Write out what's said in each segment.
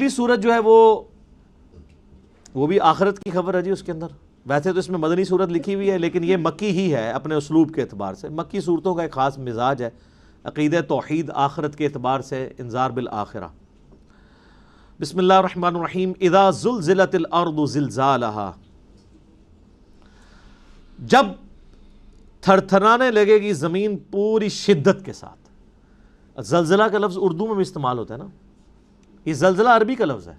اگلی سورت جو ہے وہ بھی آخرت کی خبر ہے جی اس کے اندر. ویسے تو اس میں مدنی سورت لکھی ہوئی ہے لیکن یہ مکی ہی ہے اپنے اسلوب کے اعتبار سے. مکی صورتوں کا ایک خاص مزاج ہے, عقیدہ توحید آخرت کے اعتبار سے انذار بالآخرہ. بسم اللہ الرحمن الرحیم. اذا زلزلت الارض زلزالہا, جب تھر تھرانے لگے گی زمین پوری شدت کے ساتھ. زلزلہ کا لفظ اردو میں بھی استعمال ہوتا ہے نا, یہ زلزلہ عربی کا لفظ ہے,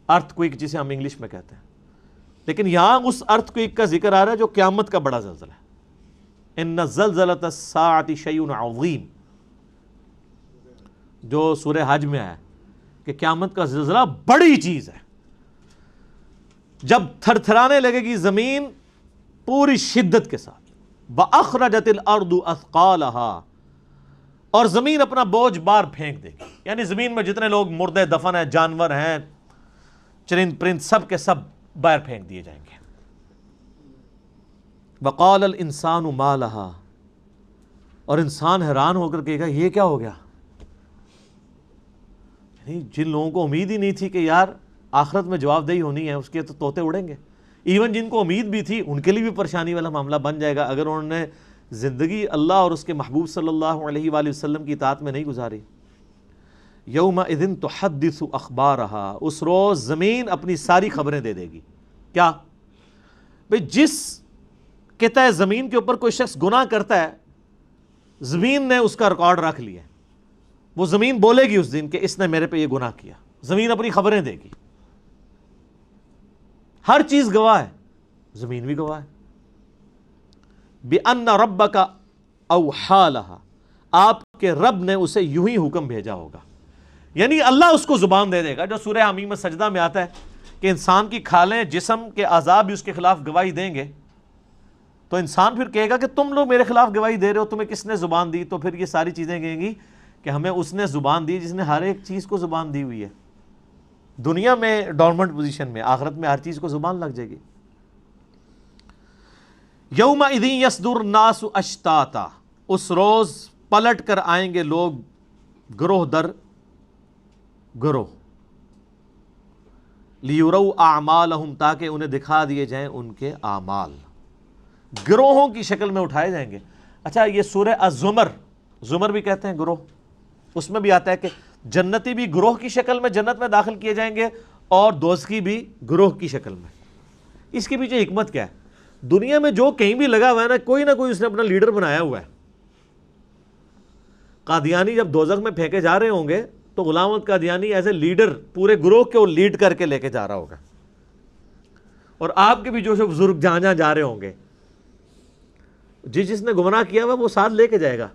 ارتھ کوئک جسے ہم انگلش میں کہتے ہیں, لیکن یہاں اس ارتھ کوئک کا ذکر آ رہا ہے جو قیامت کا بڑا زلزلہ ہے. ان زلزلۃ الساعۃ شیء عظیم, جو سورہ حج میں آیا کہ قیامت کا زلزلہ بڑی چیز ہے. جب تھر تھرانے لگے گی زمین پوری شدت کے ساتھ. وَأَخْرَجَتِ الْأَرْضُ أَثْقَالَهَا, اور زمین اپنا بوجھ بار پھینک دے گی. یعنی زمین میں جتنے لوگ مردے دفن ہیں, جانور ہیں, چرند پرند, سب کے سب باہر پھینک دیے جائیں گے. وَقَالَ الْإِنسَانُ مَا لَهَا, اور انسان حیران ہو کر کہے گا یہ کیا ہو گیا. یعنی جن لوگوں کو امید ہی نہیں تھی کہ یار آخرت میں جواب دہی ہونی ہے, اس کے تو طوطے اڑیں گے. ایون جن کو امید بھی تھی ان کے لیے بھی پریشانی والا معاملہ بن جائے گا اگر انہوں نے زندگی اللہ اور اس کے محبوب صلی اللہ علیہ وآلہ وسلم کی اطاعت میں نہیں گزاری. یومئذ تحدث اخبارہا, اس روز زمین اپنی ساری خبریں دے دے گی. کیا بھئی, جس کہتا ہے زمین کے اوپر کوئی شخص گناہ کرتا ہے, زمین نے اس کا ریکارڈ رکھ لیا ہے. وہ زمین بولے گی اس دن کہ اس نے میرے پہ یہ گناہ کیا. زمین اپنی خبریں دے گی, ہر چیز گواہ ہے, زمین بھی گواہ ہے. بِأَنَّ رَبَّكَ أَوْحَىٰ لَهَا, آپ کے رب نے اسے یوں ہی حکم بھیجا ہوگا. یعنی اللہ اس کو زبان دے دے گا, جو سورہ حمیم سجدہ میں آتا ہے کہ انسان کی کھالیں, جسم کے اعضاء بھی اس کے خلاف گواہی دیں گے. تو انسان پھر کہے گا کہ تم لوگ میرے خلاف گواہی دے رہے ہو, تمہیں کس نے زبان دی؟ تو پھر یہ ساری چیزیں کہیں گی کہ ہمیں اس نے زبان دی جس نے ہر ایک چیز کو زبان دی ہوئی ہے. دنیا میں ڈورمنٹ پوزیشن میں, آخرت میں ہر چیز کو زبان لگ جائے گی. یومئذ یصدر الناس اشتاتا, اس روز پلٹ کر آئیں گے لوگ گروہ در گروہ. لیروا اعمالہم, تاکہ انہیں دکھا دیے جائیں ان کے اعمال. گروہوں کی شکل میں اٹھائے جائیں گے. اچھا, یہ سورہ الزمر, زمر بھی کہتے ہیں گروہ, اس میں بھی آتا ہے کہ جنتی بھی گروہ کی شکل میں جنت میں داخل کیے جائیں گے اور دوزخی بھی گروہ کی شکل میں. اس کے پیچھے حکمت کیا ہے؟ دنیا میں جو کہیں بھی لگا ہوا ہے نا, کوئی نہ کوئی اس نے اپنا لیڈر بنایا ہوا ہے. قادیانی جب دوزخ میں پھینکے جا رہے ہوں گے تو Ghulam Ahmad Qadiani as a leader پورے گروہ کو لیڈ کر کے لے کے جا رہا ہوگا. اور آپ کے بھی جو بزرگ جہاں جہاں جا رہے ہوں گے, جس نے گمراہ کیا ہوا وہ ساتھ لے کے جائے گا.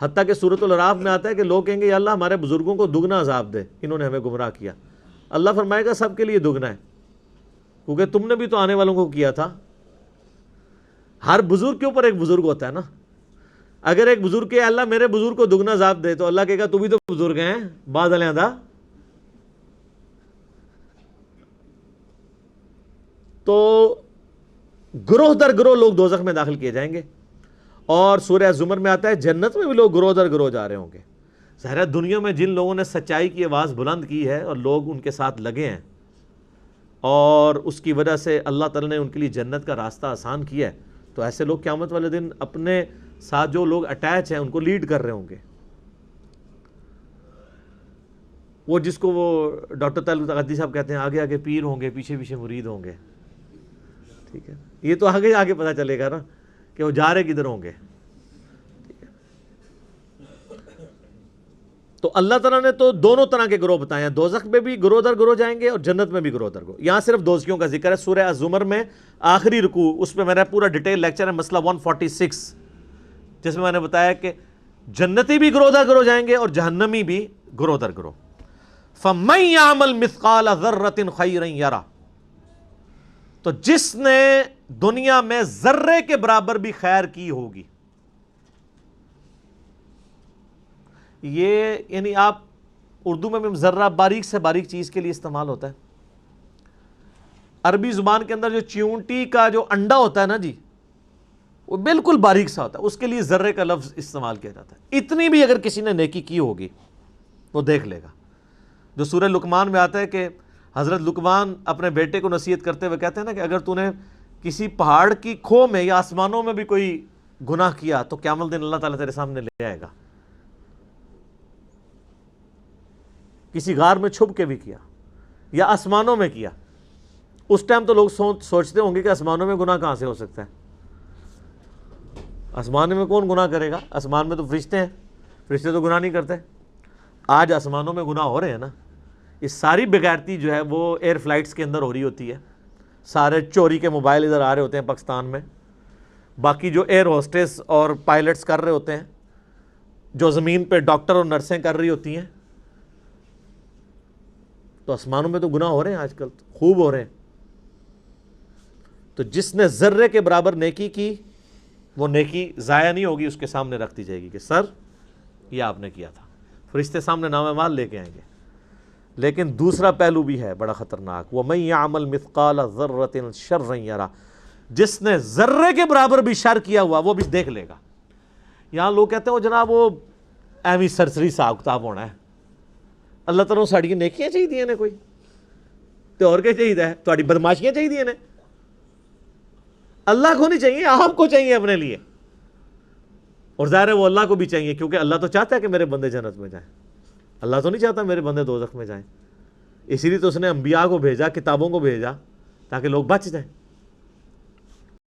حتیٰ کہ سورۃ الاعراف میں آتا ہے کہ لوگ کہیں گے یا اللہ ہمارے بزرگوں کو دگنا عذاب دے, انہوں نے ہمیں گمراہ کیا. اللہ فرمائے گا سب کے لیے دگنا ہے, کیونکہ تم نے بھی تو آنے والوں کو کیا تھا. ہر بزرگ کے اوپر ایک بزرگ ہوتا ہے نا. اگر ایک بزرگ کہ اللہ میرے بزرگ کو دگنا عذاب دے, تو اللہ کہے گا تو بھی تو بزرگ ہیں بعد علیحدہ. تو گروہ در گروہ لوگ دوزخ میں داخل کیے جائیں گے. اور سورہ زمر میں آتا ہے جنت میں بھی لوگ گروہ در گروہ جا رہے ہوں گے. ظاہر ہے دنیا میں جن لوگوں نے سچائی کی آواز بلند کی ہے اور لوگ ان کے ساتھ لگے ہیں, اور اس کی وجہ سے اللہ تعالیٰ نے ان کے لیے جنت کا راستہ آسان کیا ہے, تو ایسے لوگ قیامت والے دن اپنے ساتھ جو لوگ اٹیچ ہیں ان کو لیڈ کر رہے ہوں گے. وہ جس کو وہ ڈاکٹر طالب تقدی صاحب کہتے ہیں آگے آگے پیر ہوں گے, پیچھے پیچھے مرید ہوں گے. ٹھیک ہے, یہ تو آگے آگے پتہ چلے گا نا کہ وہ جا رہے کدھر ہوں گے. تو اللہ تعالیٰ نے تو دونوں طرح کے گروہ بتائے ہیں, دوزخ میں بھی گروہ در گروہ جائیں گے اور جنت میں بھی گروہ در گروہ. یہاں صرف دوزخیوں کا ذکر ہے. سورہ الزمر میں آخری رکوع, اس پہ میرا پورا ڈیٹیل لیکچر ہے, مسئلہ 146, جس میں نے بتایا کہ جنتی بھی گروہ در گروہ جائیں گے اور جہنمی بھی گروہ در گروہ. فَمَن يَعْمَلْ مِثْقَالَ ذَرَّةٍ خَيْرًا يَرَهُ, تو جس نے دنیا میں ذرے کے برابر بھی خیر کی ہوگی. یہ یعنی آپ اردو میں ذرہ باریک سے باریک چیز کے لیے استعمال ہوتا ہے. عربی زبان کے اندر جو چیونٹی کا جو انڈا ہوتا ہے نا جی, وہ بالکل باریک سا ہوتا ہے, اس کے لیے ذرے کا لفظ استعمال کیا جاتا ہے. اتنی بھی اگر کسی نے نیکی کی ہوگی وہ دیکھ لے گا. جو سورہ لقمان میں آتا ہے کہ حضرت لقمان اپنے بیٹے کو نصیحت کرتے ہوئے کہتے ہیں نا کہ اگر تو نے کسی پہاڑ کی کھو میں یا آسمانوں میں بھی کوئی گناہ کیا تو قیامت دن اللہ تعالیٰ تیرے سامنے لے آئے گا. کسی غار میں چھپ کے بھی کیا یا آسمانوں میں کیا. اس ٹائم تو لوگ سوچتے ہوں گے کہ آسمانوں میں گناہ کہاں سے ہو سکتا ہے؟ آسمان میں کون گناہ کرے گا؟ آسمان میں تو فرشتے ہیں، فرشتے تو گناہ نہیں کرتے. آج آسمانوں میں گناہ ہو رہے ہیں نا. یہ ساری بغیرتی جو ہے وہ ایئر فلائٹس کے اندر ہو رہی ہوتی ہے. سارے چوری کے موبائل ادھر آ رہے ہوتے ہیں پاکستان میں. باقی جو ایئر ہوسٹس اور پائلٹس کر رہے ہوتے ہیں، جو زمین پہ ڈاکٹر اور نرسیں کر رہی ہوتی ہیں. تو آسمانوں میں تو گناہ ہو رہے ہیں آج کل، خوب ہو رہے ہیں. تو جس نے ذرے کے برابر نیکی کی وہ نیکی ضائع نہیں ہوگی، اس کے سامنے رکھ دی جائے گی کہ سر یہ آپ نے کیا تھا. فرشتے سامنے نام اعمال لے کے آئیں گے. لیکن دوسرا پہلو بھی ہے بڑا خطرناک، وَمَن يَعْمَلْ مِثْقَالَ ذَرَّةٍ شَرًّا يَرَهُ. جس نے ذرے کے برابر بھی شر کیا ہوا وہ بھی دیکھ لے گا. یہاں لوگ کہتے ہیں وہ جناب وہ ایویں سرسری حساب کتاب ہونا ہے. اللہ تعالیٰ ساڑی نیکیاں چاہیے نے کوئی تو اور کیا چاہیے ہے؟ تھوڑی بدماشیاں چاہیے نے. اللہ کو نہیں چاہیے، آپ کو چاہیے اپنے لیے. اور ظاہر ہے وہ اللہ کو بھی چاہیے، کیونکہ اللہ تو چاہتا ہے کہ میرے بندے جنت میں جائیں. اللہ تو نہیں چاہتا میرے بندے دوزخ میں جائیں. اسی لیے تو اس نے انبیاء کو بھیجا، کتابوں کو بھیجا تاکہ لوگ بچ جائیں.